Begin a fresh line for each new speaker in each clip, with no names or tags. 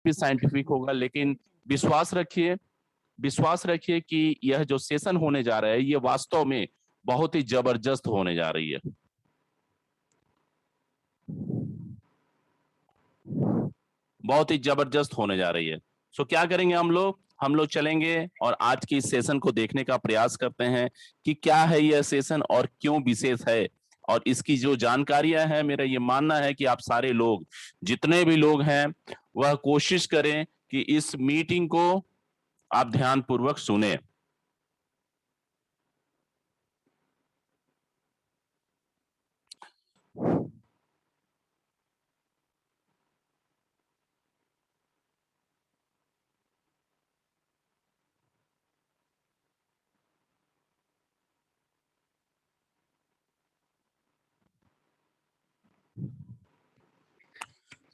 भी साइंटिफिक होगा, लेकिन विश्वास रखिए, विश्वास रखिए कि यह जो सेशन होने जा रहा है ये वास्तव में बहुत ही जबरदस्त होने जा रही है, बहुत ही जबरदस्त होने जा रही है। सो क्या करेंगे हम लोग चलेंगे और आज की इस सेशन को देखने का प्रयास करते हैं कि क्या है यह सेशन और क्यों विशेष है। और इसकी जो जानकारियां हैं, मेरा ये मानना है कि आप सारे लोग, जितने भी लोग हैं, वह कोशिश करें कि इस मीटिंग को आप ध्यानपूर्वक सुने।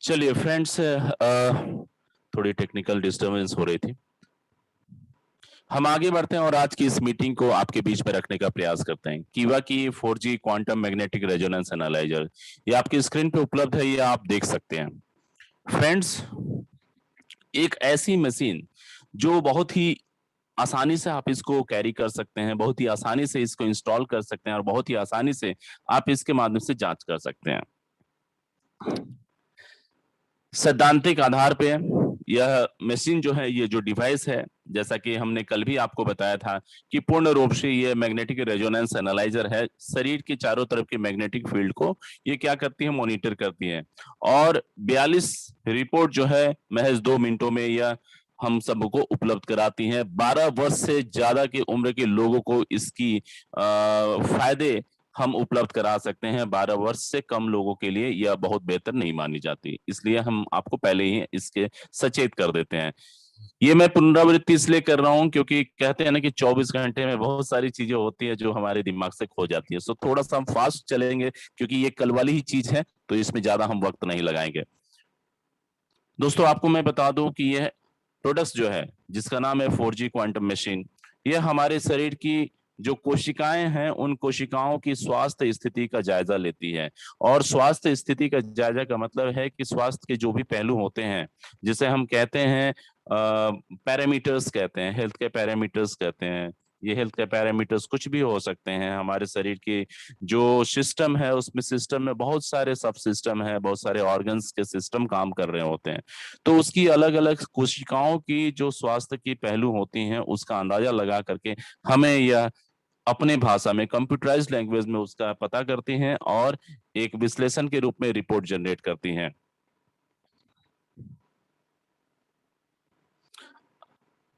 चलिए फ्रेंड्स, थोड़ी टेक्निकल डिस्टरबेंस हो रही थी, हम आगे बढ़ते हैं और आज की इस मीटिंग को आपके बीच में रखने का प्रयास करते हैं। कीवा की 4G quantum magnetic resonance analyser, ये आपकी स्क्रीन पे उपलब्ध है, ये आप देख सकते हैं। फ्रेंड्स, एक ऐसी मशीन जो बहुत ही आसानी से आप इसको कैरी कर सकते हैं, बहुत ही आसानी से इसको इंस्टॉल कर सकते हैं और बहुत ही आसानी से आप इसके माध्यम से जांच कर सकते हैं। सैद्धांतिक आधार पे यह मशीन जो है, ये जो डिवाइस है, जैसा कि हमने कल भी आपको बताया था कि पूर्ण रूप से ये मैग्नेटिक रेजोनेंस एनालाइजर है। शरीर के चारों तरफ के मैग्नेटिक फील्ड को ये क्या करती है, मॉनिटर करती है। और 42 रिपोर्ट जो है महज 2 मिनटों में यह हम सबको उपलब्ध कराती हैं। 12 वर्ष से ज्यादा की उम्र के लोगों को इसकी फायदे हम उपलब्ध करा सकते हैं। 12 वर्ष से कम लोगों के लिए यह बहुत बेहतर नहीं मानी जाती, इसलिए हम आपको पहले ही इसके सचेत कर देते हैं। ये मैं पुनरावृत्ति इसलिए कर रहा हूं क्योंकि कहते हैं ना कि 24 घंटे में बहुत सारी चीजें होती है जो हमारे दिमाग से खो जाती है। सो थोड़ा सा हम फास्ट चलेंगे क्योंकि ये कल वाली ही चीज है, तो इसमें ज्यादा हम वक्त नहीं लगाएंगे। दोस्तों, आपको मैं बता दूं कि यह प्रोडक्ट्स जो है, जिसका नाम है 4G क्वांटम मशीन, यह हमारे शरीर की जो कोशिकाएं हैं उन कोशिकाओं की स्वास्थ्य स्थिति का जायजा लेती है। और स्वास्थ्य स्थिति का जायजा का मतलब है कि स्वास्थ्य के जो भी पहलू होते हैं, जिसे हम कहते हैं पैरामीटर्स कहते हैं, हेल्थ के पैरामीटर्स कहते हैं। ये हेल्थ के पैरामीटर्स कुछ भी हो सकते हैं। हमारे शरीर की जो सिस्टम है, उसमें सिस्टम में बहुत सारे सब सिस्टम है, बहुत सारे ऑर्गन्स के सिस्टम काम कर रहे होते हैं। तो उसकी अलग अलग कोशिकाओं की जो स्वास्थ्य की पहलू होती हैं, उसका अंदाजा लगा करके हमें यह अपने भाषा में, कंप्यूटराइज्ड लैंग्वेज में उसका पता करती हैं और एक विश्लेषण के रूप में रिपोर्ट जनरेट करती हैं।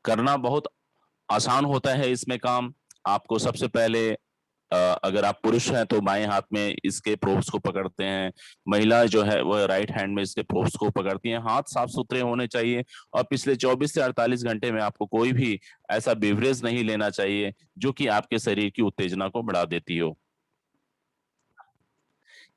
करना बहुत आसान होता है इसमें काम। आपको सबसे पहले अगर आप पुरुष हैं तो बाएं हाथ में इसके प्रोब्स को पकड़ते हैं, महिला जो है वह राइट हैंड में इसके प्रोब्स को पकड़ती हैं। हाथ साफ सुथरे होने चाहिए और पिछले 24 से 48 घंटे में आपको कोई भी ऐसा बेवरेज नहीं लेना चाहिए जो कि आपके शरीर की उत्तेजना को बढ़ा देती हो।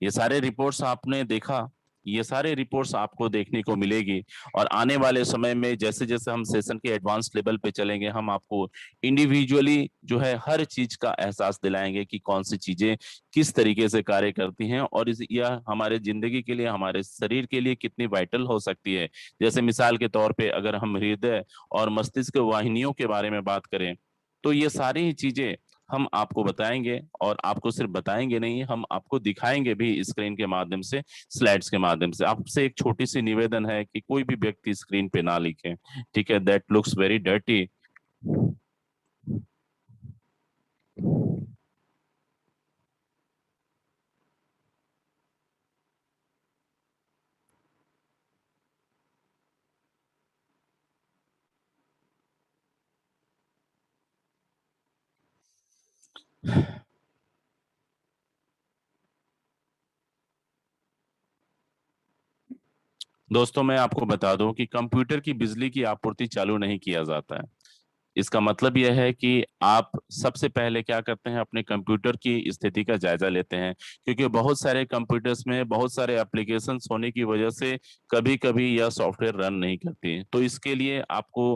ये सारे रिपोर्ट्स आपने देखा, ये सारे रिपोर्ट्स आपको देखने को मिलेगी। और आने वाले समय में जैसे जैसे हम सेशन के एडवांस लेवल पे चलेंगे, हम आपको इंडिविजुअली जो है हर चीज का एहसास दिलाएंगे कि कौन सी चीजें किस तरीके से कार्य करती हैं और यह हमारे जिंदगी के लिए, हमारे शरीर के लिए कितनी वाइटल हो सकती है। जैसे मिसाल के तौर पे अगर हम हृदय और मस्तिष्क वाहिनियों के बारे में बात करें, तो ये सारी ही चीजें हम आपको बताएंगे। और आपको सिर्फ बताएंगे नहीं, हम आपको दिखाएंगे भी स्क्रीन के माध्यम से, स्लाइड्स के माध्यम से। आपसे एक छोटी सी निवेदन है कि कोई भी व्यक्ति स्क्रीन पे ना लिखे, ठीक है? That looks very dirty. दोस्तों, मैं आपको बता दूं कि कंप्यूटर की बिजली की आपूर्ति चालू नहीं किया जाता है। इसका मतलब यह है कि आप सबसे पहले क्या करते हैं, अपने कंप्यूटर की स्थिति का जायजा लेते हैं, क्योंकि बहुत सारे कंप्यूटर्स में बहुत सारे एप्लीकेशंस होने की वजह से कभी कभी यह सॉफ्टवेयर रन नहीं करती। तो इसके लिए आपको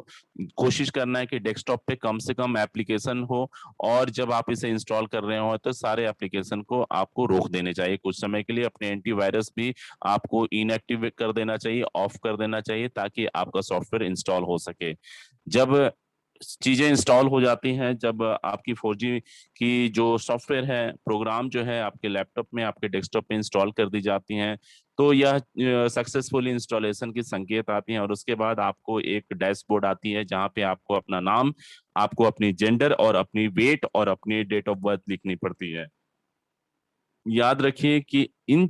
कोशिश करना है कि डेस्कटॉप पे कम से कम एप्लीकेशन हो, और जब आप इसे इंस्टॉल कर रहे हो तो सारे एप्लीकेशन को आपको रोक देने चाहिए कुछ समय के लिए। अपने एंटीवायरस भी आपको इनएक्टिव कर देना चाहिए, ऑफ कर देना चाहिए, ताकि आपका सॉफ्टवेयर इंस्टॉल हो सके। जब चीजें इंस्टॉल हो जाती हैं, जब आपकी 4G की जो सॉफ्टवेयर है, प्रोग्राम जो है आपके लैपटॉप में, आपके डेस्कटॉप पे इंस्टॉल कर दी जाती हैं, तो यह सक्सेसफुली इंस्टॉलेशन की संकेत आती हैं। और उसके बाद आपको एक डैशबोर्ड आती है जहां पे आपको अपना नाम, आपको अपनी जेंडर और अपनी वेट और अपनी डेट ऑफ बर्थ लिखनी पड़ती है। याद रखिए कि इन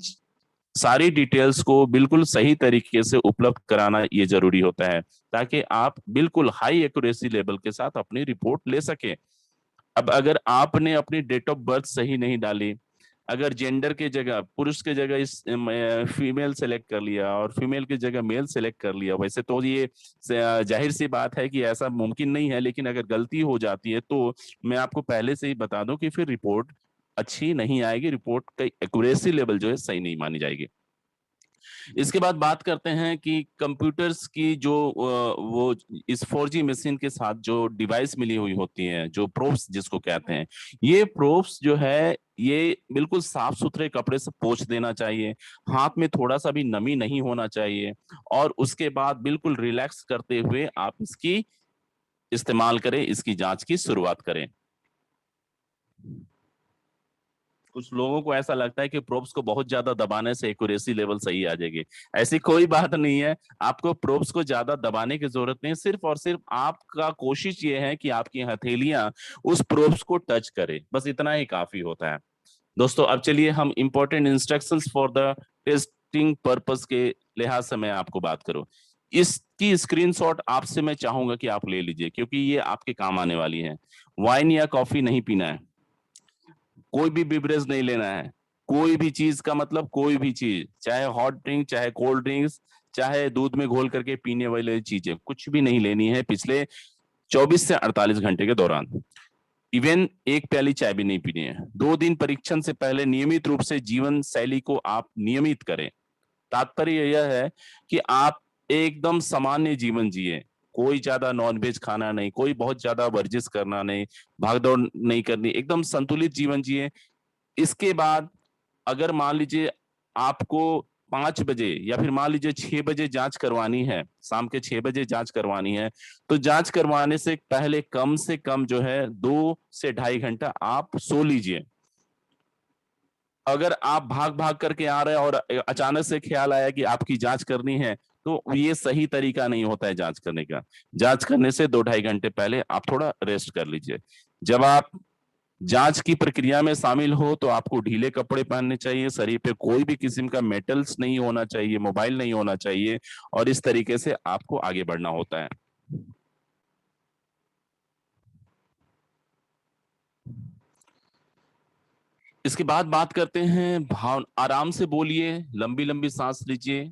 सारी डिटेल्स को बिल्कुल सही तरीके से उपलब्ध कराना ये जरूरी होता है, ताकि आप बिल्कुल हाई एक्यूरेसी लेवल के साथ अपनी रिपोर्ट ले सके। अब अगर आपने अपनी डेट ऑफ बर्थ सही नहीं डाली, अगर जेंडर के जगह, पुरुष के जगह इस फीमेल सेलेक्ट कर लिया और फीमेल की जगह मेल सेलेक्ट कर लिया, वैसे तो ये जाहिर सी बात है कि ऐसा मुमकिन नहीं है, लेकिन अगर गलती हो जाती है तो मैं आपको पहले से ही बता दूं कि फिर रिपोर्ट अच्छी नहीं आएगी, रिपोर्ट का एक्यूरेसी लेवल जो है सही नहीं मानी जाएगी। इसके बाद बात करते हैं कि कंप्यूटर्स की जो वो इस 4G मशीन के साथ जो डिवाइस मिली हुई होती हैं, जो प्रोब्स जिसको कहते हैं, ये प्रोब्स जो है ये बिल्कुल साफ सुथरे कपड़े से पोंछ देना चाहिए, हाथ में थोड़ा सा भी नमी नहीं होना चाहिए, और उसके बाद बिल्कुल रिलैक्स करते हुए आप इसकी इस्तेमाल करें, इसकी जांच की शुरुआत करें। कुछ लोगों को ऐसा लगता है कि प्रोब्स को बहुत ज्यादा दबाने से एक्यूरेसी लेवल सही आ जाएगी। ऐसी कोई बात नहीं है। आपको प्रोब्स को ज्यादा दबाने की जरूरत नहीं, सिर्फ और सिर्फ आपका कोशिश ये है कि आपकी हथेलियां उस प्रोब्स को टच करें, बस इतना ही काफी होता है। दोस्तों अब चलिए हम important instructions for the testing purpose के लिहाज से मैं आपको बात करूं। इसकी स्क्रीनशॉट आपसे मैं चाहूंगा कि आप ले लीजिए, क्योंकि ये आपके काम आने वाली है। वाइन या कॉफी नहीं पीना है, कोई भी बिवरेज नहीं लेना है, कोई भी चीज का मतलब कोई भी चीज, चाहे हॉट ड्रिंक, चाहे कोल्ड ड्रिंक्स, चाहे दूध में घोल करके पीने वाली चीजें, कुछ भी नहीं लेनी है पिछले 24 से 48 घंटे के दौरान। इवन एक प्याली चाय भी नहीं पीनी है। 2 दिन परीक्षण से पहले नियमित रूप से जीवन शैली को आप नियमित करें। तात्पर्य यह है कि आप एकदम सामान्य जीवन जिए, कोई ज्यादा नॉनवेज खाना नहीं, कोई बहुत ज्यादा वर्जिश करना नहीं, भागदौड़ नहीं करनी, एकदम संतुलित जीवन जिए। इसके बाद अगर मान लीजिए आपको 5 बजे या फिर मान लीजिए 6 बजे जांच करवानी है, शाम के 6 बजे जांच करवानी है, तो जांच करवाने से पहले कम से कम जो है 2 से ढाई घंटा आप सो लीजिए। अगर आप भाग भाग करके आ रहे हैं और अचानक से ख्याल आया कि आपकी जांच करनी है, तो ये सही तरीका नहीं होता है जांच करने का। जांच करने से 2 ढाई घंटे पहले आप थोड़ा रेस्ट कर लीजिए। जब आप जांच की प्रक्रिया में शामिल हो तो आपको ढीले कपड़े पहनने चाहिए, शरीर पे कोई भी किस्म का मेटल्स नहीं होना चाहिए, मोबाइल नहीं होना चाहिए, और इस तरीके से आपको आगे बढ़ना होता है। इसके बाद बात करते हैं भाव, आराम से बोलिए, लंबी लंबी सांस लीजिए,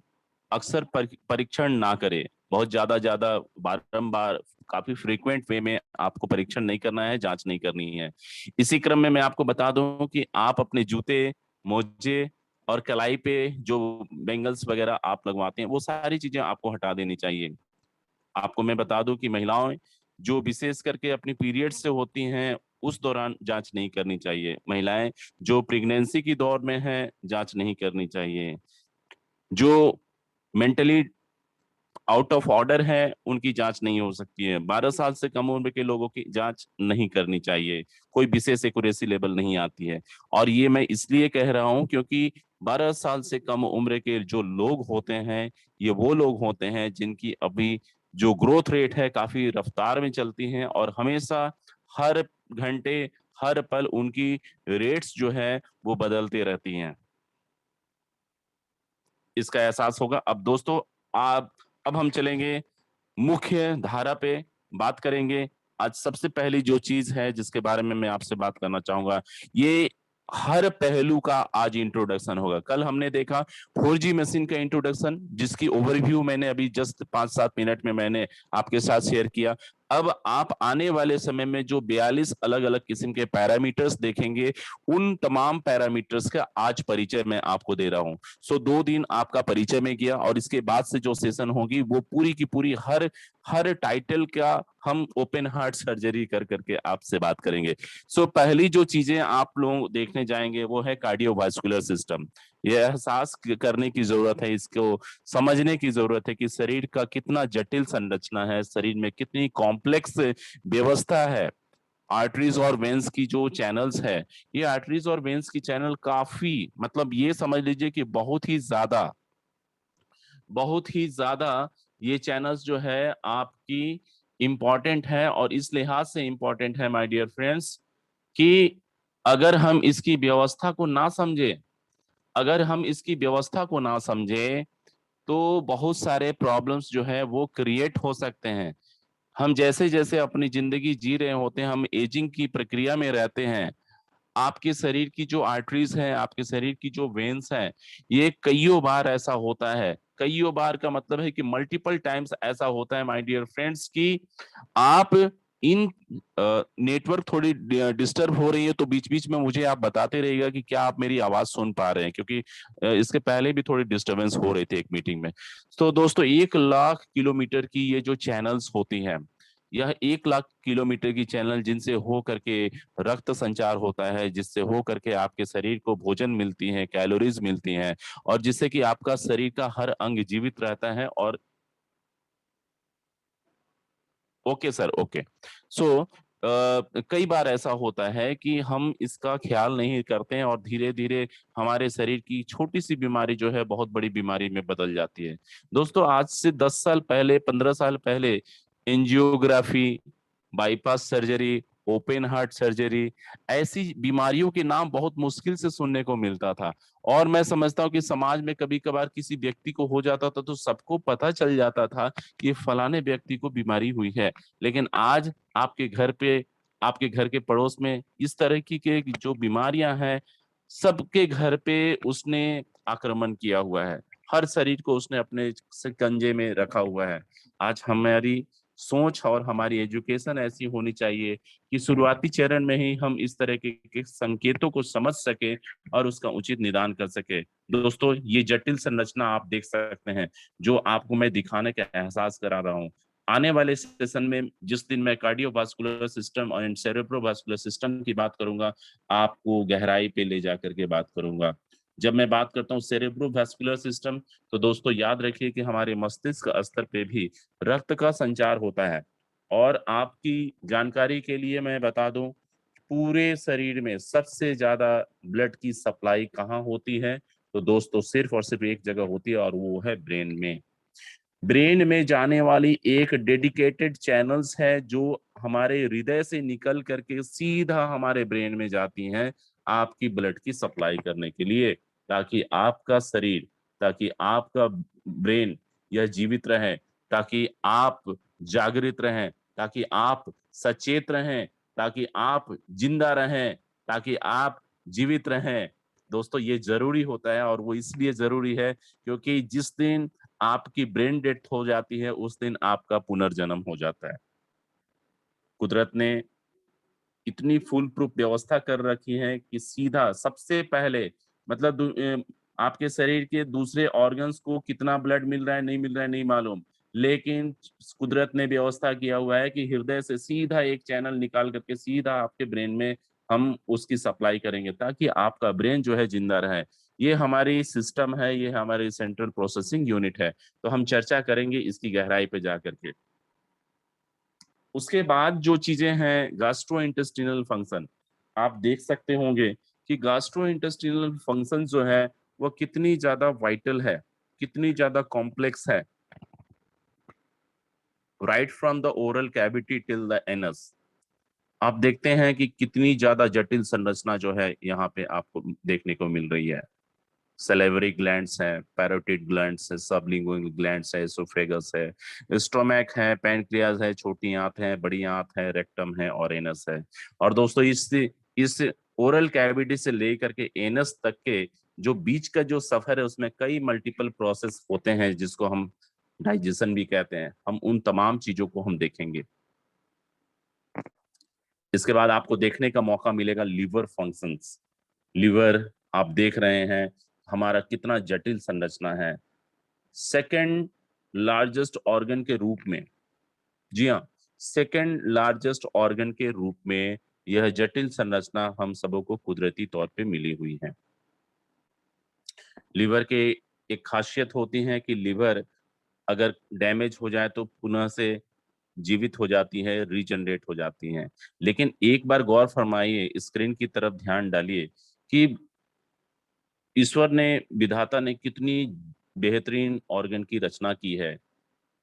अक्सर परीक्षण ना करें, बहुत ज्यादा ज्यादा बारंबार काफी फ्रीक्वेंट वे में आपको परीक्षण नहीं करना है, जांच नहीं करनी है। इसी क्रम में मैं आपको बता दूं कि आप अपने जूते, मोजे और कलाई पे जो बेंगल्स वगैरह आप लगवाते हैं, वो सारी चीजें आपको हटा देनी चाहिए। आपको मैं बता दूं कि महिलाएं जो विशेष करके अपनी पीरियड से होती हैं, उस दौरान जांच नहीं करनी चाहिए। महिलाएं जो प्रेगनेंसी की दौर में है, जांच नहीं करनी चाहिए। जो मेंटली आउट ऑफ ऑर्डर है, उनकी जांच नहीं हो सकती है। 12 साल से कम उम्र के लोगों की जांच नहीं करनी चाहिए, कोई विशेष एक्यूरेसी लेवल नहीं आती है। और ये मैं इसलिए कह रहा हूं क्योंकि 12 साल से कम उम्र के जो लोग होते हैं, ये वो लोग होते हैं जिनकी अभी जो ग्रोथ रेट है काफी रफ्तार में चलती है, और हमेशा हर घंटे हर पल उनकी रेट्स जो है वो बदलती रहती हैं। इसका एहसास होगा। अब दोस्तों आप, अब हम चलेंगे मुख्य धारा पे, बात करेंगे। आज सबसे पहली जो चीज है जिसके बारे में मैं आपसे बात करना चाहूंगा, ये हर पहलू का आज इंट्रोडक्शन होगा। कल हमने देखा 4G मशीन का इंट्रोडक्शन, जिसकी ओवरव्यू मैंने अभी जस्ट 5-7 मिनट में मैंने आपके साथ शेयर किया। अब आप आने वाले समय में जो 42 अलग अलग किस्म के पैरामीटर्स देखेंगे, उन तमाम पैरामीटर्स का आज परिचय मैं आपको दे रहा हूं। सो 2 दिन आपका परिचय में गया, और इसके बाद से जो सेशन होगी वो पूरी की पूरी हर हर टाइटल का हम ओपन हार्ट सर्जरी कर करके आपसे बात करेंगे। सो पहली जो चीजें आप लोग देखने जाएंगे वो है कार्डियोवास्कुलर सिस्टम। यह एहसास करने की जरूरत है, इसको समझने की जरूरत है कि शरीर का कितना जटिल संरचना है, शरीर में कितनी कॉम्प्लेक्स व्यवस्था है। आर्टरीज और वेन्स की जो चैनल्स है, ये आर्टरीज और वेन्स की चैनल काफी, मतलब ये समझ लीजिए कि बहुत ही ज्यादा ये चैनल्स जो है आपकी इंपॉर्टेंट है। और इस लिहाज से इंपॉर्टेंट है माय डियर फ्रेंड्स कि अगर हम इसकी व्यवस्था को ना समझे, अगर हम इसकी व्यवस्था को ना समझे तो बहुत सारे प्रॉब्लम्स जो है वो क्रिएट हो सकते हैं। हम जैसे जैसे अपनी जिंदगी जी रहे होते हैं, हम एजिंग की प्रक्रिया में रहते हैं। आपके शरीर की जो आर्टरीज है, आपके शरीर की जो वेन्स है, ये कईयों बार ऐसा होता है, कईयों बार का मतलब है कि मल्टीपल टाइम्स ऐसा होता है माय डियर फ्रेंड्स कि आप इन नेटवर्क थोड़ी डिस्टर्ब हो रही है तो बीच बीच में मुझे आप बताते रहिएगा कि क्या आप मेरी आवाज सुन पा रहे हैं, क्योंकि इसके पहले भी थोड़ी डिस्टरबेंस हो रही थी एक मीटिंग में। तो दोस्तों 1 लाख किलोमीटर की ये जो चैनल्स होती हैं, यह 1 लाख किलोमीटर की चैनल जिनसे हो करके रक्त संचार होता है, जिससे हो करके आपके शरीर को भोजन मिलती है, कैलोरीज मिलती हैं, और जिससे कि आपका शरीर का हर अंग जीवित रहता है। और ओके सर, ओके। सो कई बार ऐसा होता है कि हम इसका ख्याल नहीं करते हैं और धीरे धीरे हमारे शरीर की छोटी सी बीमारी जो है बहुत बड़ी बीमारी में बदल जाती है। दोस्तों आज से 10 साल पहले, 15 साल पहले angiography, bypass surgery, open heart surgery, ऐसी बीमारियों के नाम बहुत मुश्किल से सुनने को मिलता था। और मैं समझता हूँ कि समाज में कभी कभार किसी व्यक्ति को हो जाता था तो सबको पता चल जाता था कि फलाने व्यक्ति को बीमारी हुई है। लेकिन आज आपके घर पे, आपके घर के पड़ोस में इस तरह की के जो बीमारियां हैं, सबके घर पे उसने आक्रमण किया हुआ है। हर शरीर को उसने अपने शिकंजे में रखा हुआ है। आज हमारी सोच और हमारी एजुकेशन ऐसी होनी चाहिए कि शुरुआती चरण में ही हम इस तरह के संकेतों को समझ सके और उसका उचित निदान कर सके। दोस्तों ये जटिल संरचना आप देख सकते हैं, जो आपको मैं दिखाने का एहसास करा रहा हूँ। आने वाले सेशन में जिस दिन मैं कार्डियोवास्कुलर सिस्टम और सेरेब्रोवास्कुलर सिस्टम की बात करूंगा, आपको गहराई पे ले जाकर के बात करूंगा। जब मैं बात करता हूँ सेरेब्रोवास्कुलर सिस्टम, तो दोस्तों याद रखिए कि हमारे मस्तिष्क स्तर पे भी रक्त का संचार होता है। और आपकी जानकारी के लिए मैं बता दूं, पूरे शरीर में सबसे ज्यादा ब्लड की सप्लाई कहाँ होती है? तो दोस्तों सिर्फ और सिर्फ एक जगह होती है, और वो है ब्रेन में। ब्रेन में जाने वाली एक डेडिकेटेड चैनल्स है जो हमारे हृदय से निकल करके सीधा हमारे ब्रेन में जाती हैं, आपकी ब्लड की सप्लाई करने के लिए, ताकि आपका शरीर, ताकि आपका ब्रेन यह जीवित रहे, ताकि आप जागृत रहें, ताकि आप सचेत रहें, ताकि आप जिंदा रहें, ताकि आप जीवित रहें। दोस्तों ये जरूरी होता है, और वो इसलिए जरूरी है क्योंकि जिस दिन आपकी ब्रेन डेथ हो जाती है उस दिन आपका पुनर्जन्म हो जाता है। कुदरत ने इतनी फुल प्रूफ व्यवस्था कर रखी है कि सीधा सबसे पहले, मतलब आपके शरीर के दूसरे ऑर्गन्स को कितना ब्लड मिल रहा है नहीं मिल रहा है नहीं मालूम, लेकिन कुदरत ने व्यवस्था किया हुआ है कि हृदय से सीधा एक चैनल निकाल करके सीधा आपके ब्रेन में हम उसकी सप्लाई करेंगे, ताकि आपका ब्रेन जो है जिंदा रहे। ये हमारी सिस्टम है, ये हमारी सेंट्रल प्रोसेसिंग यूनिट है। तो हम चर्चा करेंगे इसकी गहराई पे जा करके। उसके बाद जो चीजें हैं, गैस्ट्रो इंटेस्टिनल फंक्शन, आप देख सकते होंगे कि गैस्ट्रो इंटेस्टिनल फंक्शन जो है वो कितनी ज्यादा वाइटल है, कितनी ज्यादा कॉम्प्लेक्स है। Right from the oral cavity till the anus, आप देखते हैं कि कितनी ज्यादा जटिल संरचना जो है यहाँ पे आपको देखने को मिल रही है। सलेवरी ग्लैंड्स हैं, पैरोटिड ग्लैंड्स है, सबलिंगुअल ग्लैंड्स है, एसोफेगस है, स्टोमैक है, पैनक्रियाज है, छोटी आंत है, बड़ी आंत है, रेक्टम है और एनस है। और दोस्तों इस ओरल कैविटी से लेकर के एनस तक के जो बीच का जो सफर है उसमें कई मल्टीपल प्रोसेस होते हैं जिसको हम डाइजेशन भी कहते हैं। हम उन तमाम चीजों को हम देखेंगे। इसके बाद आपको देखने का मौका मिलेगा लिवर फंक्शंस। लिवर आप देख रहे हैं हमारा कितना जटिल संरचना है, सेकंड लार्जेस्ट ऑर्गन के रूप में। जी हाँ, सेकंड लार्जेस्ट ऑर्गन के रूप में यह जटिल संरचना हम सबों को कुदरती तौर पे मिली हुई है। लिवर के एक खासियत होती है कि लिवर अगर डैमेज हो जाए तो पुनः से जीवित हो जाती है, रीजनरेट हो जाती है। लेकिन एक बार गौर फरमाइए, स्क्रीन की तरफ ध्यान डालिए कि ईश्वर ने, विधाता ने कितनी बेहतरीन ऑर्गन की रचना की है,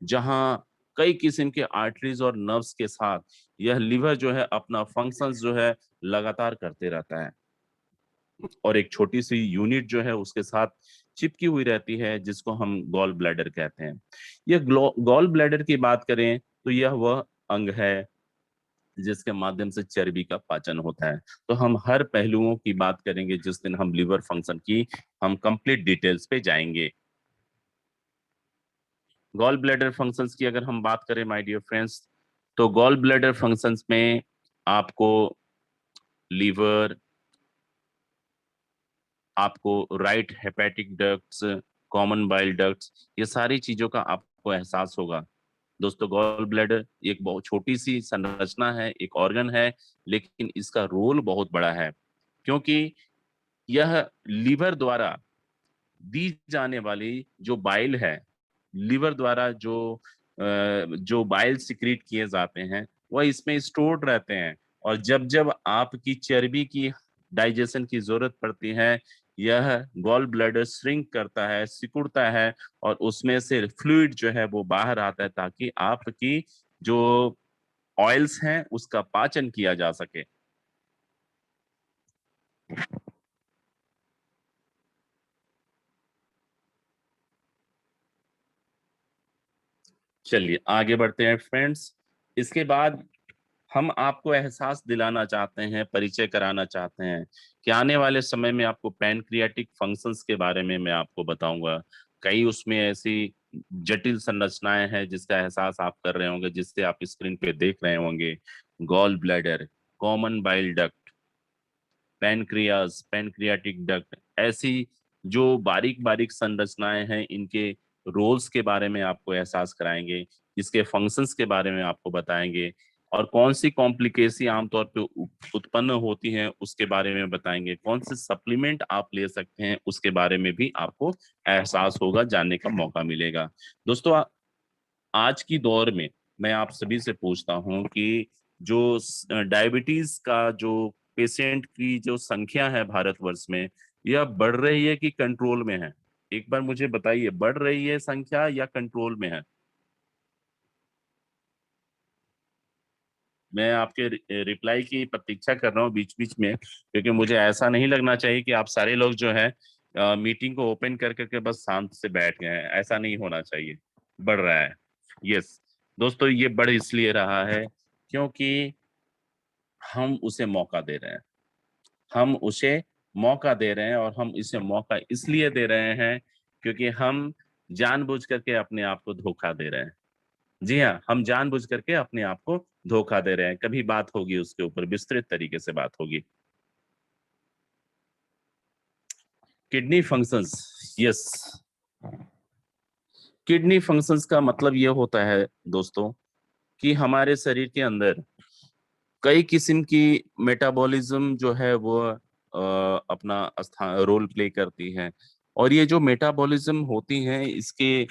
जहां कई किस्म के आर्टरीज और नर्व्स के साथ यह लिवर जो है अपना फंक्शंस जो है लगातार करते रहता है, और एक छोटी सी यूनिट जो है उसके साथ चिपकी हुई रहती है जिसको हम गॉल ब्लैडर कहते हैं। यह गॉल ब्लैडर की बात करें तो यह वह अंग है जिसके माध्यम से चर्बी का पाचन होता है। तो हम हर पहलुओं की बात करेंगे जिस दिन हम लिवर फंक्शन की हम कंप्लीट डिटेल्स पे जाएंगे। गॉल ब्लैडर फंक्शंस की अगर हम बात करें माय डियर फ्रेंड्स, तो गॉल ब्लैडर फंक्शंस में आपको लीवर, आपको right hepatic ducts, common bile ducts, ये सारी चीजों का आपको एहसास होगा। दोस्तों, गॉल ब्लैडर एक बहुत छोटी सी संरचना है, एक ऑर्गन है, लेकिन इसका रोल बहुत बड़ा है, क्योंकि यह लीवर द्वारा दी जाने वाली जो बाइल है, लीवर द्वारा जो बाइल सिक्रीट किए जाते हैं वह इसमें स्टोर्ड रहते हैं, और जब जब आपकी चर्बी की डाइजेशन की जरूरत पड़ती है, यह गॉल ब्लैडर श्रिंक करता है, सिकुड़ता है, और उसमें से फ्लूइड जो है वो बाहर आता है ताकि आपकी जो ऑयल्स हैं उसका पाचन किया जा सके। चलिए आगे बढ़ते हैं फ्रेंड्स। इसके बाद हम आपको एहसास दिलाना चाहते हैं, परिचय कराना चाहते हैं कि आने वाले समय में आपको पैनक्रियाटिक फंक्शंस के बारे में मैं आपको बताऊंगा। कई उसमें ऐसी जटिल संरचनाएं हैं जिसका एहसास आप कर रहे होंगे, जिससे आप स्क्रीन पे देख रहे होंगे। Gall bladder, common bile duct, pancreas, pancreatic duct, ऐसी जो बारीक बारीक संरचनाएं हैं, इनके रोल्स के बारे में आपको एहसास कराएंगे, इसके फंक्शंस के बारे में आपको बताएंगे, और कौन सी कॉम्प्लिकेसी आमतौर पे उत्पन्न होती हैं उसके बारे में बताएंगे, कौन से सप्लीमेंट आप ले सकते हैं उसके बारे में भी आपको एहसास होगा, जानने का मौका मिलेगा। दोस्तों, आज की दौर में मैं आप सभी से पूछता हूं कि जो डायबिटीज का जो पेशेंट की जो संख्या है भारतवर्ष में, यह बढ़ रही है कि कंट्रोल में है? एक बार मुझे बताइए, बढ़ रही है संख्या या कंट्रोल में है? मैं आपके रिप्लाई की प्रतीक्षा कर रहा हूँ बीच बीच में, क्योंकि मुझे ऐसा नहीं लगना चाहिए कि आप सारे लोग जो है मीटिंग को ओपन कर करके बस शांत से बैठ गए हैं। ऐसा नहीं होना चाहिए। बढ़ रहा है। यस दोस्तों, ये बढ़ इसलिए रहा है क्योंकि हम उसे मौका दे रहे हैं। हम उसे मौका दे रहे हैं, और हम इसे मौका इसलिए दे रहे हैं क्योंकि हम जानबूझ करके अपने आप को धोखा दे रहे हैं। जी हाँ, हम जानबूझ करके अपने आप को धोखा दे रहे हैं। कभी बात होगी उसके ऊपर, विस्तृत तरीके से बात होगी। Kidney functions, yes. Kidney functions का मतलब ये होता है दोस्तों कि हमारे शरीर के अंदर कई किस्म की मेटाबॉलिज्म जो है वो अपना स्थान रोल प्ले करती है, और ये जो मेटाबॉलिज्म होती है इसके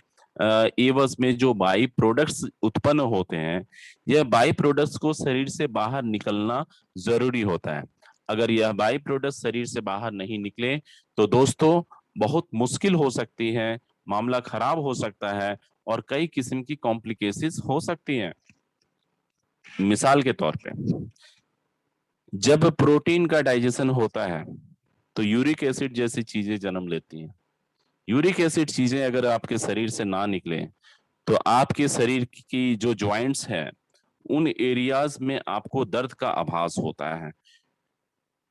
एवज में जो बाई प्रोडक्ट्स उत्पन्न होते हैं, यह बाई प्रोडक्ट्स को शरीर से बाहर निकलना जरूरी होता है। अगर यह बाई प्रोडक्ट्स शरीर से बाहर नहीं निकले तो दोस्तों बहुत मुश्किल हो सकती है, मामला खराब हो सकता है, और कई किस्म की कॉम्प्लिकेशंस हो सकती हैं। मिसाल के तौर पे, जब प्रोटीन का डाइजेशन होता है तो यूरिक एसिड जैसी चीजें जन्म लेती हैं। यूरिक एसिड चीजें अगर आपके शरीर से ना निकले तो आपके शरीर की जो जॉइंट्स हैं उन एरियाज में आपको दर्द का आभास होता है।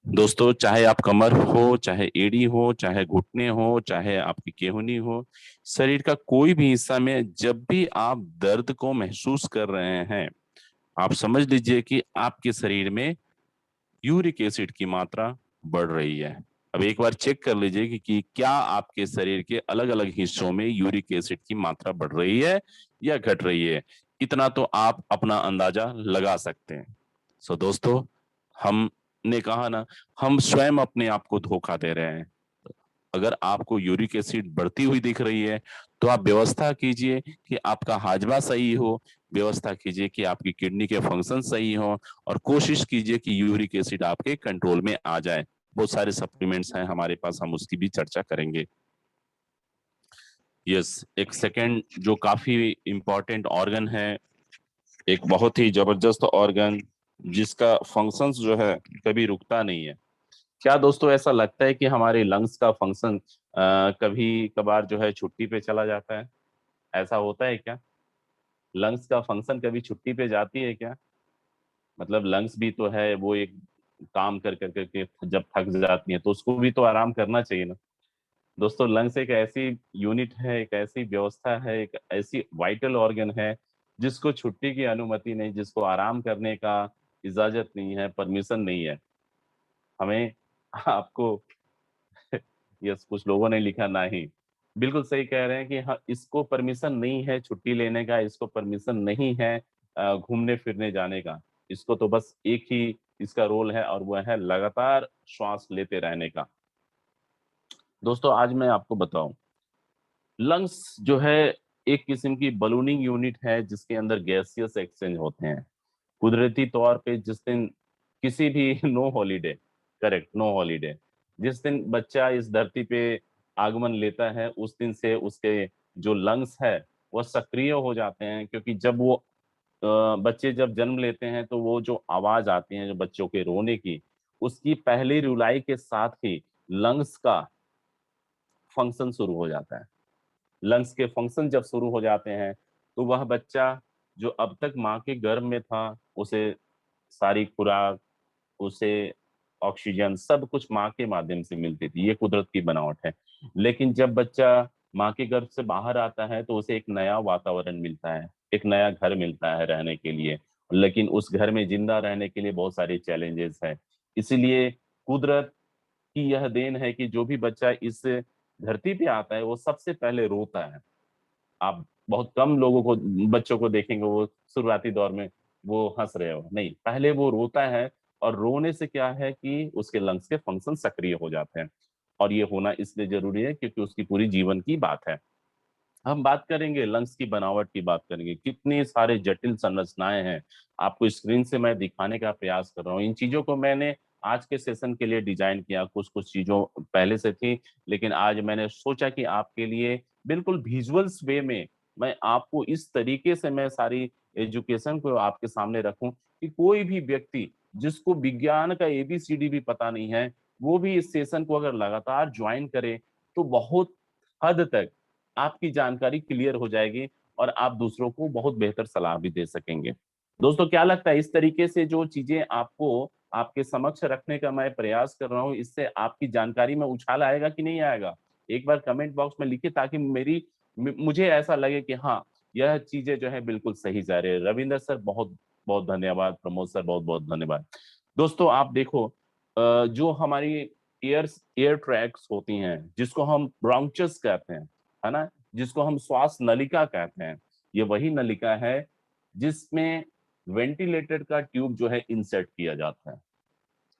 दोस्तों, चाहे आप कमर हो, चाहे एड़ी हो, चाहे घुटने हो, चाहे आपकी केहूनी हो, शरीर का कोई भी हिस्सा में जब भी आप दर्द को महसूस कर रहे हैं, आप समझ लीजिए कि आपके शरीर में यूरिक एसिड की मात्रा बढ़ रही है। अब एक बार चेक कर लीजिए कि क्या आपके शरीर के अलग अलग हिस्सों में यूरिक एसिड की मात्रा बढ़ रही है या घट रही है। इतना तो आप अपना अंदाजा लगा सकते हैं। सो दोस्तों, हमने कहा ना, हम स्वयं अपने आप को धोखा दे रहे हैं। अगर आपको यूरिक एसिड बढ़ती हुई दिख रही है तो आप व्यवस्था कीजिए कि आपका हाजमा सही हो, व्यवस्था कीजिए कि आपकी किडनी के फंक्शन सही हो, और कोशिश कीजिए कि यूरिक एसिड आपके कंट्रोल में आ जाए। बहुत सारे सप्लीमेंट्स हैं हमारे पास, हम उसकी भी चर्चा करेंगे। यस, एक सेकेंड जो काफी इंपॉर्टेंट ऑर्गन है, एक बहुत ही जबरदस्त ऑर्गन जिसका फंक्शंस जो है कभी रुकता नहीं है। क्या दोस्तों ऐसा लगता है कि हमारे लंग्स का फंक्शन कभी कभार जो है छुट्टी पे चला जाता है? ऐसा होता है क्या? लंग्स का फंक्शन कभी छुट्टी पे जाती है क्या? मतलब लंग्स भी तो है, वो एक काम कर कर करके जब थक जाती है तो उसको भी तो आराम करना चाहिए ना। दोस्तों, लंग्स एक ऐसी यूनिट है, एक ऐसी व्यवस्था है, एक ऐसी वाइटल ऑर्गन है जिसको छुट्टी की अनुमति नहीं, जिसको आराम करने का इजाजत नहीं है, परमिशन नहीं है। हमें आपको यस, कुछ लोगों ने लिखा नहीं। बिल्कुल सही कह रहे हैं कि हाँ, इसको परमिशन नहीं है छुट्टी लेने का, इसको परमिशन नहीं है घूमने फिरने जाने का। इसको तो बस एक ही इसका रोल है और वो है लगातार श्वास लेते रहने का। दोस्तों, आज मैं आपको बताऊं, लंग्स जो है एक किस्म की बलूनिंग यूनिट है जिसके अंदर गैसियस एक्सचेंज होते हैं। कुदरती तौर पे जिस दिन किसी भी no holiday, correct, no holiday, जिस दिन बच्चा इस धरती पे आगमन लेता है उस दिन से उसके जो लंग्स है वो सक्रिय हो जाते हैं। क्योंकि जब वो बच्चे जब जन्म लेते हैं तो वो जो आवाज आती है जो बच्चों के रोने की, उसकी पहली रुलाई के साथ ही लंग्स का फंक्शन शुरू हो जाता है। लंग्स के फंक्शन जब शुरू हो जाते हैं तो वह बच्चा जो अब तक माँ के गर्भ में था, उसे सारी खुराक, उसे ऑक्सीजन सब कुछ माँ के माध्यम से मिलती थी। ये कुदरत की बनावट है। लेकिन जब बच्चा माँ के गर्भ से बाहर आता है तो उसे एक नया वातावरण मिलता है, एक नया घर मिलता है रहने के लिए। लेकिन उस घर में जिंदा रहने के लिए बहुत सारे चैलेंजेस हैं। इसीलिए कुदरत की यह देन है कि जो भी बच्चा इस धरती पे आता है वो सबसे पहले रोता है। आप बहुत कम लोगों को, बच्चों को देखेंगे वो शुरुआती दौर में वो हंस रहे हो, नहीं, पहले वो रोता है। और रोने से क्या है कि उसके लंग्स के फंक्शन सक्रिय हो जाते हैं। और ये होना इसलिए जरूरी है क्योंकि उसकी पूरी जीवन की बात है। हम बात करेंगे लंग्स की बनावट की, बात करेंगे कितने सारे जटिल संरचनाएं हैं। आपको स्क्रीन से मैं दिखाने का प्रयास कर रहा हूँ। इन चीजों को मैंने आज के सेशन के लिए डिजाइन किया, कुछ कुछ चीजों पहले से थी, लेकिन आज मैंने सोचा कि आपके लिए बिल्कुल विजुअल्स वे में मैं आपको इस तरीके से मैं सारी एजुकेशन को आपके सामने रखूं कि कोई भी व्यक्ति जिसको विज्ञान का एबीसीडी भी पता नहीं है, वो भी इस सेशन को अगर लगातार ज्वाइन करे तो बहुत हद तक आपकी जानकारी क्लियर हो जाएगी और आप दूसरों को बहुत बेहतर सलाह भी दे सकेंगे। दोस्तों, क्या लगता है इस तरीके से जो चीजें आपको आपके समक्ष रखने का मैं प्रयास कर रहा हूँ, इससे आपकी जानकारी में उछाल आएगा कि नहीं आएगा? एक बार कमेंट बॉक्स में लिखिए ताकि मुझे ऐसा लगे कि हाँ, यह चीजें जो है बिल्कुल सही जा रही है। रविंदर सर बहुत बहुत धन्यवाद, प्रमोद सर बहुत बहुत धन्यवाद। दोस्तों, आप देखो, जो हमारी एयर ट्रैक्स होती हैं जिसको हम ब्रोंचस कहते हैं, है ना, जिसको हम श्वास नलिका कहते हैं, ये वही नलिका है जिसमें वेंटिलेटर का ट्यूब जो है इंसर्ट किया जाता है।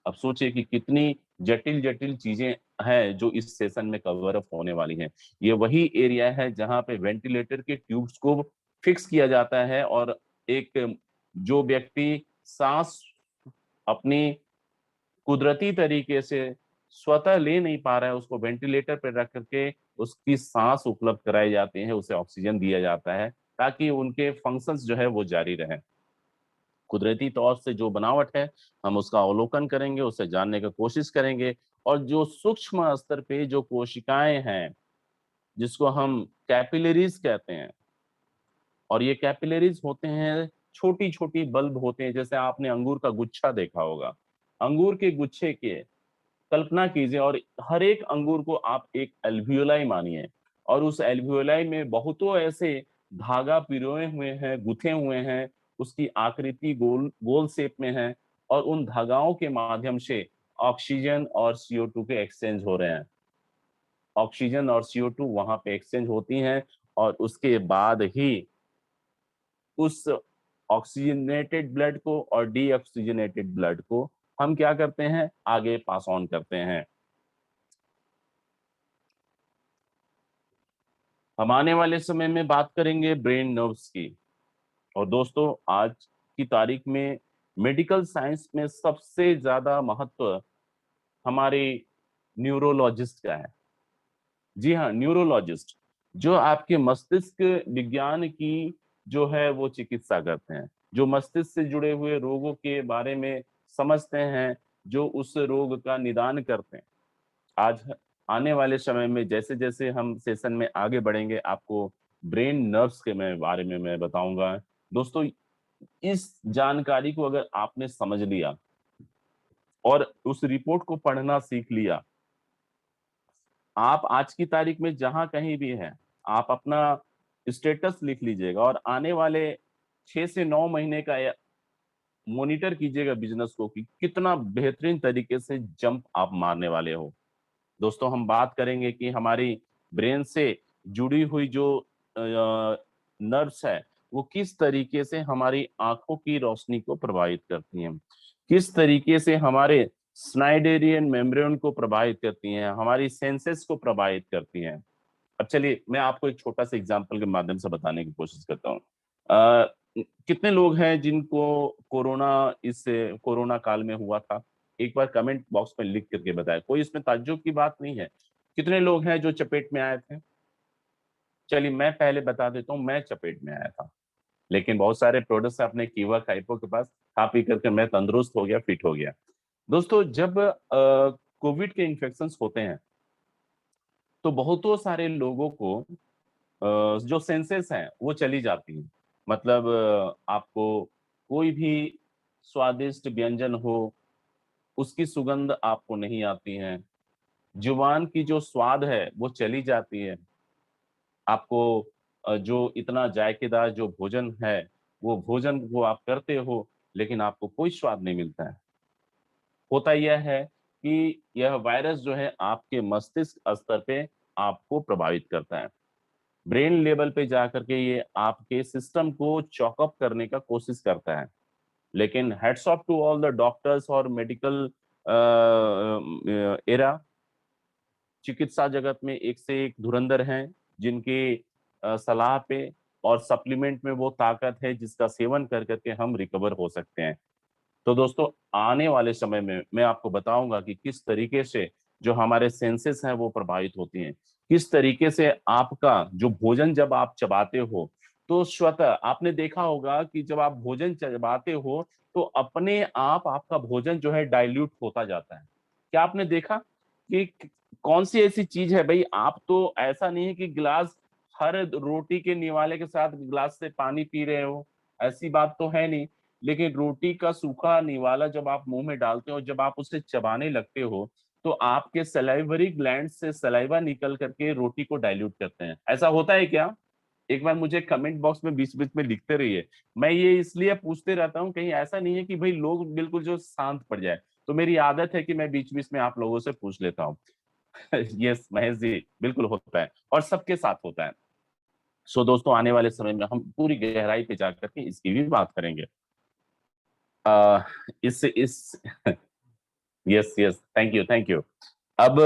अब सोचिए कि कितनी जटिल जटिल चीजें हैं जो इस सेशन में कवर अप होने वाली हैं। ये वही एरिया है जहां पे वेंटिलेटर के ट्यूब्स को फिक्स किया जाता है और एक जो व्यक्ति सांस अपनी कुदरती तरीके से स्वतः ले नहीं पा रहा है, उसको वेंटिलेटर पर रख करके उसकी सांस उपलब्ध कराई जाती है, उसे ऑक्सीजन दिया जाता है ताकि उनके फंक्शंस जो है वो जारी रहे। कुदरती तौर से जो बनावट है हम उसका अवलोकन करेंगे, उसे जानने की कोशिश करेंगे। और जो सूक्ष्म स्तर पे जो कोशिकाएं हैं जिसको हम कैपिलरीज कहते हैं, और ये कैपिलरीज होते हैं छोटी छोटी बल्ब होते हैं, जैसे आपने अंगूर का गुच्छा देखा होगा। अंगूर के गुच्छे के कल्पना कीजिए और हर एक अंगूर को आप एक एल्वियोलाई मानिए, और उस एल्वियोलाई में बहुतों ऐसे धागा पिरोए हुए हैं, गुथे हुए हैं, उसकी आकृति गोल गोल शेप में है और उन धागाओं के माध्यम से ऑक्सीजन और CO2 के एक्सचेंज हो रहे हैं। ऑक्सीजन और CO2 वहां पे एक्सचेंज होती हैं और उसके बाद ही उस ऑक्सीजनेटेड ब्लड को और डीऑक्सीजनेटेड ब्लड को हम क्या करते हैं, आगे पास ऑन करते हैं। हम आने वाले समय में बात करेंगे ब्रेन नर्व्स की। और दोस्तों, आज की तारीख में मेडिकल साइंस में सबसे ज्यादा महत्व हमारे न्यूरोलॉजिस्ट का है। जी हाँ, न्यूरोलॉजिस्ट, जो आपके मस्तिष्क विज्ञान की जो है वो चिकित्सा करते हैं, जो मस्तिष्क से जुड़े हुए रोगों के बारे में समझते हैं, जो उस रोग का निदान करते हैं। आज आने वाले समय में जैसे जैसे हम सेशन में आगे बढ़ेंगे, आपको ब्रेन नर्व्स के बारे में मैं बताऊंगा। दोस्तों, इस जानकारी को अगर आपने समझ लिया और उस रिपोर्ट को पढ़ना सीख लिया, आप आज की तारीख में जहां कहीं भी हैं, आप अपना स्टेटस लिख लीजिएगा और आने वाले 6 से 9 महीने का मॉनिटर कीजिएगा बिजनेस को कि कितना बेहतरीन तरीके से जंप आप मारने वाले हो। दोस्तों, हम बात करेंगे कि हमारी ब्रेन से जुड़ी हुई जो नर्व्स है वो किस तरीके से हमारी आंखों की रोशनी को प्रभावित करती हैं, किस तरीके से हमारे स्नाइडेरियन मेम्ब्रेन को प्रभावित करती हैं, हमारी सेंसेस को प्रभावित करती हैं। अब चलिए मैं आपको एक छोटा सा एग्जांपल के माध्यम से बताने की कोशिश करता हूँ। कितने लोग हैं जिनको कोरोना काल में हुआ था? एक बार कमेंट बॉक्स में लिख करके बताएं। कोई इसमें ताज्जुब की बात नहीं है। कितने लोग हैं जो चपेट में आए थे? चलिए मैं पहले बता देता हूँ, मैं चपेट में आया था, लेकिन बहुत सारे प्रोडक्ट्स अपने कीवा काइपो के पास खा पी करके मैं तंदुरुस्त हो गया, फिट हो गया। दोस्तों, जब कोविड के इन्फेक्शन होते हैं तो बहुतों सारे लोगों को जो सेंसेस हैं वो चली जाती हैं। मतलब आपको कोई भी स्वादिष्ट व्यंजन हो, उसकी सुगंध आपको नहीं आती है। जुबान की जो स्वाद है वो चली जाती है। आपको जो इतना जायकेदार जो भोजन है, वो भोजन को आप करते हो लेकिन आपको कोई स्वाद नहीं मिलता है। होता यह है कि यह वायरस जो है आपके मस्तिष्क स्तर पे आपको प्रभावित करता है। ब्रेन लेवल पे जाकर के ये आपके सिस्टम को चॉकअप करने का कोशिश करता है। लेकिन heads off to all the doctors और मेडिकल एरा, चिकित्सा जगत में एक से एक धुरंधर हैं जिनके सलाह पे और सप्लीमेंट में वो ताकत है जिसका सेवन कर करके हम रिकवर हो सकते हैं। तो दोस्तों, आने वाले समय में मैं आपको बताऊंगा कि किस तरीके से जो हमारे सेंसेस हैं वो प्रभावित होती हैं, किस तरीके से आपका जो भोजन जब आप चबाते हो तो स्वतः आपने देखा होगा कि जब आप भोजन चबाते हो तो अपने आप आपका भोजन जो है डाइल्यूट होता जाता है। क्या आपने देखा कि कौन सी ऐसी चीज है भाई, आप तो ऐसा नहीं है कि गिलास हर रोटी के निवाले के साथ गिलास से पानी पी रहे हो, ऐसी बात तो है नहीं। लेकिन रोटी का सूखा निवाला जब आप मुंह में डालते हो, जब आप उसे चबाने लगते हो तो आपके सलाइवरी ग्लैंड से सलाइवा निकल करके रोटी को डाइल्यूट करते हैं। ऐसा होता है क्या? एक बार मुझे कमेंट बॉक्स में बीच बीच में लिखते रहिए। मैं ये इसलिए पूछते रहता हूँ, कहीं ऐसा नहीं है कि भाई लोग बिल्कुल जो शांत पड़ जाए, तो मेरी आदत है कि मैं बीच बीच में आप लोगों से पूछ लेता हूँ। यस महेश जी, बिल्कुल होता है और सबके साथ होता है। सो दोस्तों, आने वाले समय में हम पूरी गहराई पे जाकर के इसकी भी बात करेंगे। आ, इस yes yes, thank you thank you. अब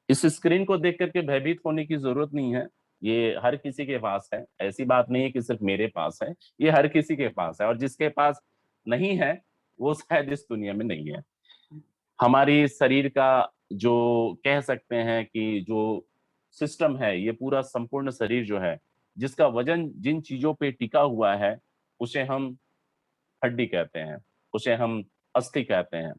इस स्क्रीन को देख करके भयभीत होने की जरूरत नहीं है। ये हर किसी के पास है, ऐसी बात नहीं है कि सिर्फ मेरे पास है, ये हर किसी के पास है और जिसके पास नहीं है वो शायद इस दुनिया में नहीं है। हमारी शरीर का जो कह सकते हैं कि जो सिस्टम है, ये पूरा संपूर्ण शरीर जो है, जिसका वजन जिन चीजों पे टिका हुआ है उसे हम हड्डी कहते हैं, उसे हम अस्थि कहते हैं।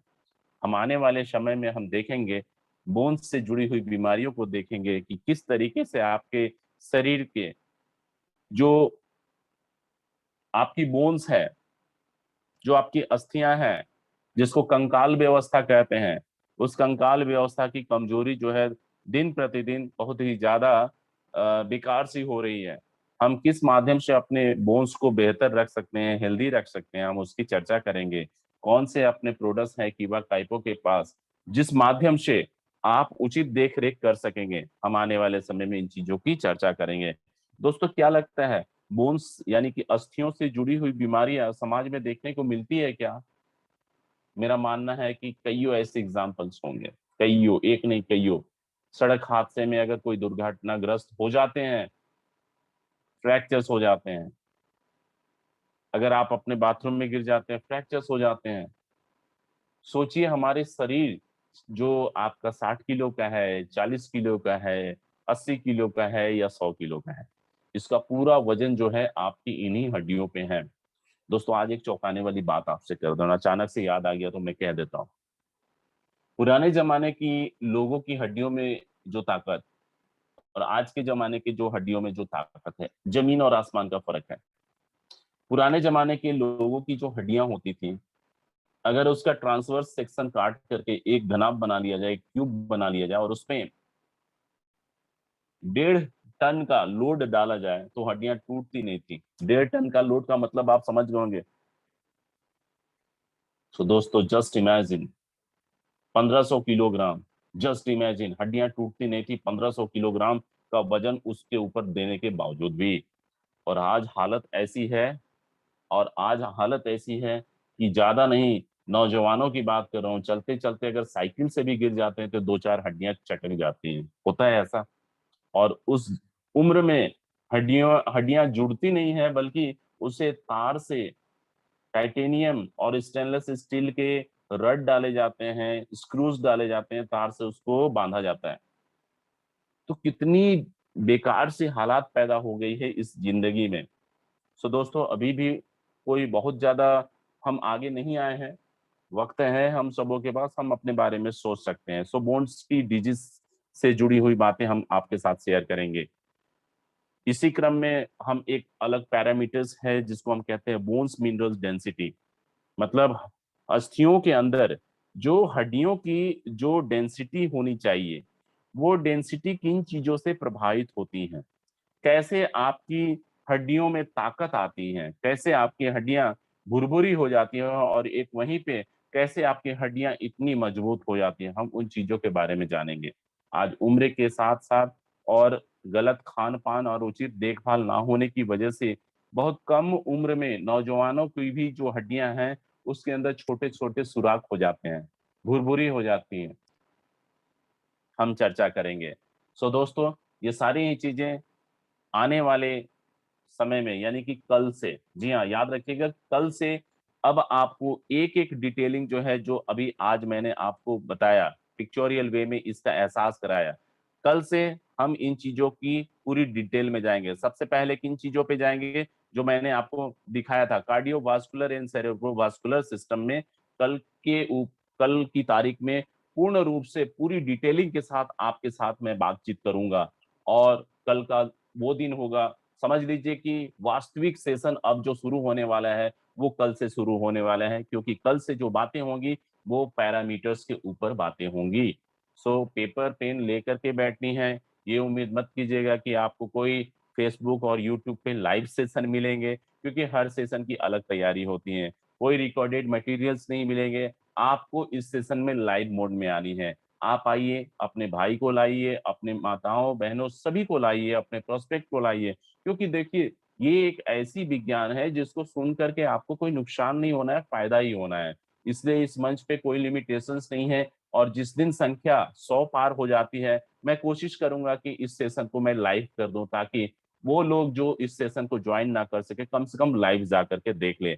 हम आने वाले समय में हम देखेंगे, बोन्स से जुड़ी हुई बीमारियों को देखेंगे कि किस तरीके से आपके शरीर के जो आपकी बोन्स है, जो आपकी अस्थियां हैं, जिसको कंकाल व्यवस्था कहते हैं, उस कंकाल व्यवस्था की कमजोरी जो है दिन प्रतिदिन बहुत ही ज्यादा विकार सी हो रही है। हम किस माध्यम से अपने बोन्स को बेहतर रख सकते हैं, हेल्दी रख सकते हैं, हम उसकी चर्चा करेंगे। कौन से अपने प्रोडक्ट्स हैं कीवा काइपो के पास, जिस माध्यम से आप उचित देख रेख कर सकेंगे, हम आने वाले समय में इन चीजों की चर्चा करेंगे। दोस्तों क्या लगता है, बोन्स यानी कि अस्थियों से जुड़ी हुई बीमारियां समाज में देखने को मिलती है क्या? मेरा मानना है कि कईयों ऐसे एग्जाम्पल्स होंगे, कईयों, एक नहीं कईयों। सड़क हादसे में अगर कोई दुर्घटनाग्रस्त हो जाते हैं, फ्रैक्चर्स हो जाते हैं। अगर आप अपने बाथरूम में गिर जाते हैं, फ्रैक्चर्स हो जाते हैं। सोचिए हमारे शरीर जो आपका 60 किलो का है, 40 किलो का है, 80 किलो का है या 100 किलो का है, इसका पूरा वजन जो है आपकी इन्हीं हड्डियों पे है। दोस्तों आज एक चौंकाने वाली बात आपसे कर दूं, अचानक से याद आ गया तो मैं कह देता हूँ। पुराने जमाने की लोगों की हड्डियों में जो ताकत और आज के जमाने की जो हड्डियों में जो ताकत है, जमीन और आसमान का फर्क है। पुराने जमाने के लोगों की जो हड्डियां होती थी, अगर उसका ट्रांसवर्स सेक्शन काट करके एक घनाभ बना लिया जाए, एक क्यूब बना लिया जाए और उसमें 1.5 टन का लोड डाला जाए तो हड्डियां टूटती नहीं थी। 1.5 टन का लोड का मतलब आप समझ गए होंगे। तो दोस्तों just imagine, 1500 kilogram, just imagine, हड्डियां टूटती नहीं थी 1500 किलोग्राम का वजन उसके ऊपर देने के बावजूद भी। और आज हालत ऐसी है, और आज हालत ऐसी है कि ज्यादा नहीं, नौजवानों की बात कर रहा हूँ, चलते चलते अगर साइकिल से भी गिर जाते हैं तो दो चार हड्डियां चटक जाती हैं, होता है ऐसा। और उस उम्र में हड्डियों हड्डियां जुड़ती नहीं है, बल्कि उसे तार से, टाइटेनियम और स्टेनलेस स्टील के रड डाले जाते हैं, स्क्रूज डाले जाते हैं, तार से उसको बांधा जाता है। तो कितनी बेकार सी हालात पैदा हो गई है इस जिंदगी में। सो दोस्तों अभी भी कोई बहुत ज्यादा हम आगे नहीं आए हैं, वक्त है हम सबों के पास, हम अपने बारे में सोच सकते हैं। सो बोन्स की डिजीज से जुड़ी हुई बातें हम आपके साथ शेयर करेंगे। इसी क्रम में हम एक अलग पैरामीटर्स है जिसको हम कहते हैं बोन्स मिनरल्स डेंसिटी, मतलब अस्थियों के अंदर जो हड्डियों की जो डेंसिटी होनी चाहिए, वो डेंसिटी किन चीजों से प्रभावित होती है, कैसे आपकी हड्डियों में ताकत आती है, कैसे आपकी हड्डियां भुरभुरी हो जाती है, और एक वहीं पे कैसे आपकी हड्डियां इतनी मजबूत हो जाती हैं, हम उन चीजों के बारे में जानेंगे। आज उम्र के साथ साथ और गलत खान पान और उचित देखभाल ना होने की वजह से बहुत कम उम्र में नौजवानों की भी जो हड्डियां हैं उसके अंदर छोटे छोटे सुराख हो जाते हैं, भुरभुरी हो जाती हैं, हम चर्चा करेंगे। सो दोस्तों ये सारी ही चीजें आने वाले समय में यानी कि कल से, जी हाँ याद रखिएगा कल से, अब आपको एक एक डिटेलिंग जो है, जो अभी आज मैंने आपको बताया पिक्चोरियल वे में इसका एहसास कराया, कल से हम इन चीजों की पूरी डिटेल में जाएंगे। सबसे पहले किन चीजों पे जाएंगे, जो मैंने आपको दिखाया था कार्डियोवास्कुलर एंड सेरेब्रोवास्कुलर सिस्टम में, कल के कल की तारीख में पूर्ण रूप से पूरी डिटेलिंग के साथ आपके साथ मैं बातचीत करूंगा। और कल का वो दिन होगा, समझ लीजिए कि वास्तविक सेशन अब जो शुरू होने वाला है वो कल से शुरू होने वाला है, क्योंकि कल से जो बातें होंगी वो पैरामीटर्स के ऊपर बातें होंगी। सो पेपर पेन लेकर के बैठनी है। ये उम्मीद मत कीजिएगा कि आपको कोई फेसबुक और यूट्यूब पे लाइव सेशन मिलेंगे, क्योंकि हर सेशन की अलग तैयारी होती है। कोई रिकॉर्डेड मटेरियल्स नहीं मिलेंगे, आपको इस सेशन में लाइव मोड में आनी है। आप आइए, अपने भाई को लाइए, अपने माताओं बहनों सभी को लाइए, अपने प्रोस्पेक्ट को लाइए, क्योंकि देखिए ये एक ऐसी विज्ञान है जिसको सुन करके आपको कोई नुकसान नहीं होना है, फायदा ही होना है। इसलिए इस मंच पे कोई लिमिटेशंस नहीं है, और जिस दिन संख्या 100 पार हो जाती है, मैं कोशिश करूंगा कि इस सेशन को मैं लाइव कर दूं, ताकि वो लोग जो इस सेशन को ज्वाइन ना कर सके कम से कम लाइव जा करके देख ले।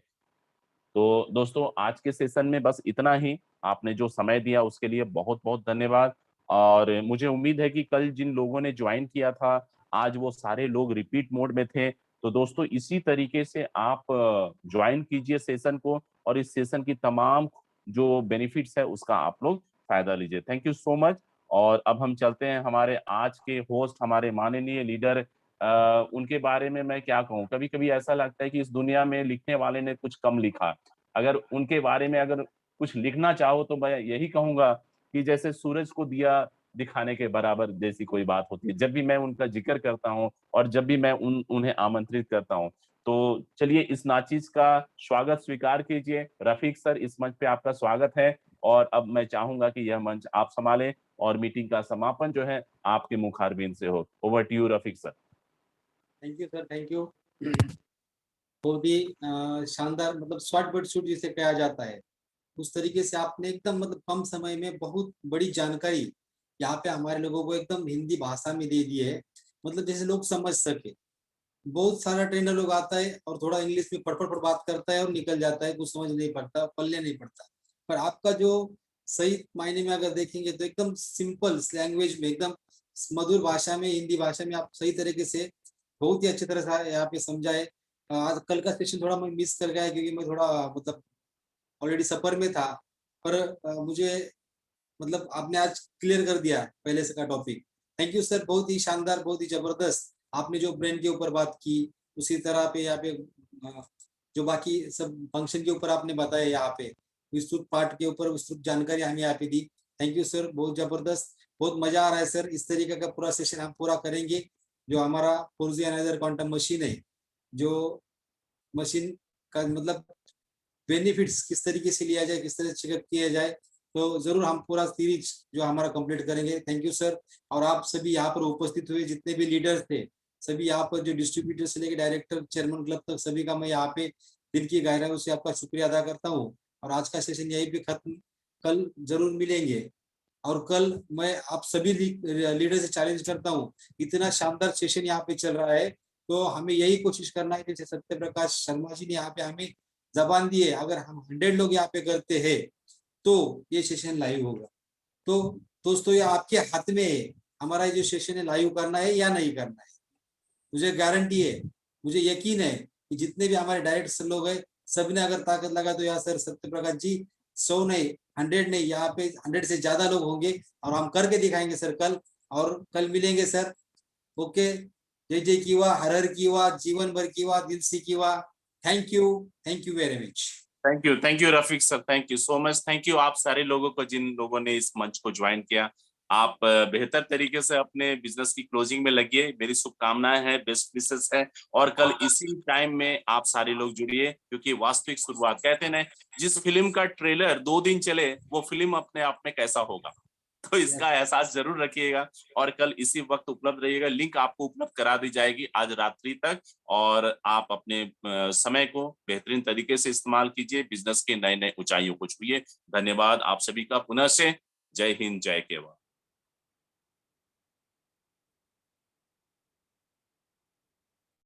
तो दोस्तों आज के सेशन में बस इतना ही। आपने जो समय दिया उसके लिए बहुत बहुत धन्यवाद। और मुझे उम्मीद है कि कल जिन लोगों ने ज्वाइन किया था, आज वो सारे लोग रिपीट मोड में थे। तो दोस्तों इसी तरीके से आप ज्वाइन कीजिए सेशन को, और इस सेशन की तमाम जो बेनिफिट्स है उसका आप लोग फायदा लीजिए। Thank you so much. और अब हम चलते हैं हमारे आज के होस्ट, हमारे माननीय लीडर, उनके बारे में मैं क्या कहूँ, कभी कभी ऐसा लगता है कि इस दुनिया में लिखने वाले ने कुछ कम लिखा। अगर उनके बारे में अगर कुछ लिखना चाहो तो मैं यही कहूंगा कि जैसे सूरज को दिया दिखाने के बराबर जैसी कोई बात होती है। जब भी मैं उनका जिक्र करता हूँ और जब भी मैं उन्हें आमंत्रित करता हूँ, तो चलिए इस नाचीज का स्वागत स्वीकार कीजिए। रफीक सर, इस मंच पे आपका स्वागत है और अब मैं चाहूंगा कि यह मंच आप संभालें और मीटिंग का समापन जो है आपके मुखारबिन से हो। Over to you Rafiq sir.
Thank you sir, thank you. बहुत ही शानदार, मतलब शॉर्ट बट शूट जिसे कहा जाता है, उस तरीके से आपने एकदम मतलब कम समय में बहुत बड़ी जानकारी यहाँ पे हमारे लोगों को एकदम हिंदी भाषा में दे दी है, मतलब जैसे लोग समझ सके। बहुत सारा ट्रेनर लोग आता है और थोड़ा इंग्लिश में फटफट फट बात करता है और निकल जाता है, कुछ समझ नहीं पड़ता, पल्ले नहीं पड़ता। पर आपका जो सही मायने में अगर देखेंगे तो एकदम सिंपल लैंग्वेज में, एकदम मधुर भाषा में, हिंदी भाषा में आप सही तरीके से बहुत ही अच्छी तरह से यहाँ पे समझाए। आज कल का सेशन थोड़ा मैं मिस कर गया क्योंकि मैं थोड़ा मतलब ऑलरेडी सफर में था, पर मुझे मतलब आपने आज क्लियर कर दिया पहले से का टॉपिक। थैंक यू सर, बहुत ही शानदार, बहुत ही जबरदस्त। आपने जो ब्रेन के ऊपर बात की, उसी तरह पे यहाँ पे जो बाकी सब फंक्शन के ऊपर आपने बताया, यहाँ पे विस्तृत पार्ट के ऊपर विस्तृत जानकारी हमें यहाँ पे दी। थैंक यू सर, बहुत जबरदस्त, बहुत मजा आ रहा है सर। इस तरीके का पूरा सेशन हम पूरा करेंगे। जो हमारा फोर्जी एनालाइजर क्वांटम मशीन है, जो मशीन का मतलब बेनिफिट्स किस तरीके से लिया जाए, किस तरह से चेकअप किया जाए, तो जरूर हम पूरा सीरीज जो हमारा कंप्लीट करेंगे। Thank you sir. और आप सभी यहाँ पर उपस्थित हुए जितने भी लीडर्स थे, सभी यहाँ पर जो डिस्ट्रीब्यूटर से लेकर डायरेक्टर चेयरमैन क्लब तक, सभी का मैं यहाँ पे दिल की गहराइयों से आपका शुक्रिया अदा करता हूँ। और आज का सेशन यहीं पे खत्म, कल जरूर मिलेंगे। और कल मैं आप सभी लीडर से चैलेंज करता हूँ, इतना शानदार सेशन यहाँ पे चल रहा है, तो हमें यही कोशिश करना है जैसे सत्य प्रकाश शर्मा जी ने यहाँ पे हमें जबान दी है, अगर हम 100 लोग यहाँ पे करते हैं तो ये सेशन लाइव होगा। तो दोस्तों, ये आपके हाथ में है, हमारा ये जो सेशन है लाइव करना है या नहीं करना है। मुझे गारंटी है, मुझे यकीन है कि जितने भी हमारे डायरेक्टर लोग हैं, सबने अगर ताकत लगा तो यहाँ सर सत्य प्रकाश जी 100 नहीं, 100 नहीं, यहाँ पे 100 से ज्यादा लोग होंगे और हम करके दिखाएंगे सर कल। और कल मिलेंगे सर। ओके, जय जय की हुआ, हर हर की हुआ, जीवन भर की हुआ, दिल से की हुआ। Thank you very much.
Thank you Rafiq sir, thank you so much. Thank you आप सारे लोगों को जिन लोगों ने इस मंच को ज्वाइन किया। आप बेहतर तरीके से अपने बिजनेस की क्लोजिंग में लगिए। मेरी शुभकामनाएं हैं, बेस्ट विशेस है। और कल इसी टाइम में आप सारे लोग जुड़िए, क्योंकि वास्तविक शुरुआत, कहते हैं ना, जिस फिल्म का ट्रेलर 2 दिन चले वो फिल्म अपने आप में कैसा होगा, तो इसका एहसास जरूर रखिएगा। और कल इसी वक्त उपलब्ध रहिएगा। लिंक आपको उपलब्ध करा दी जाएगी आज रात्रि तक। और आप अपने समय को बेहतरीन तरीके से इस्तेमाल कीजिए, बिजनेस के नए नए ऊंचाइयों को छुइए। धन्यवाद आप सभी का पुनः से। जय हिंद, जय केवल।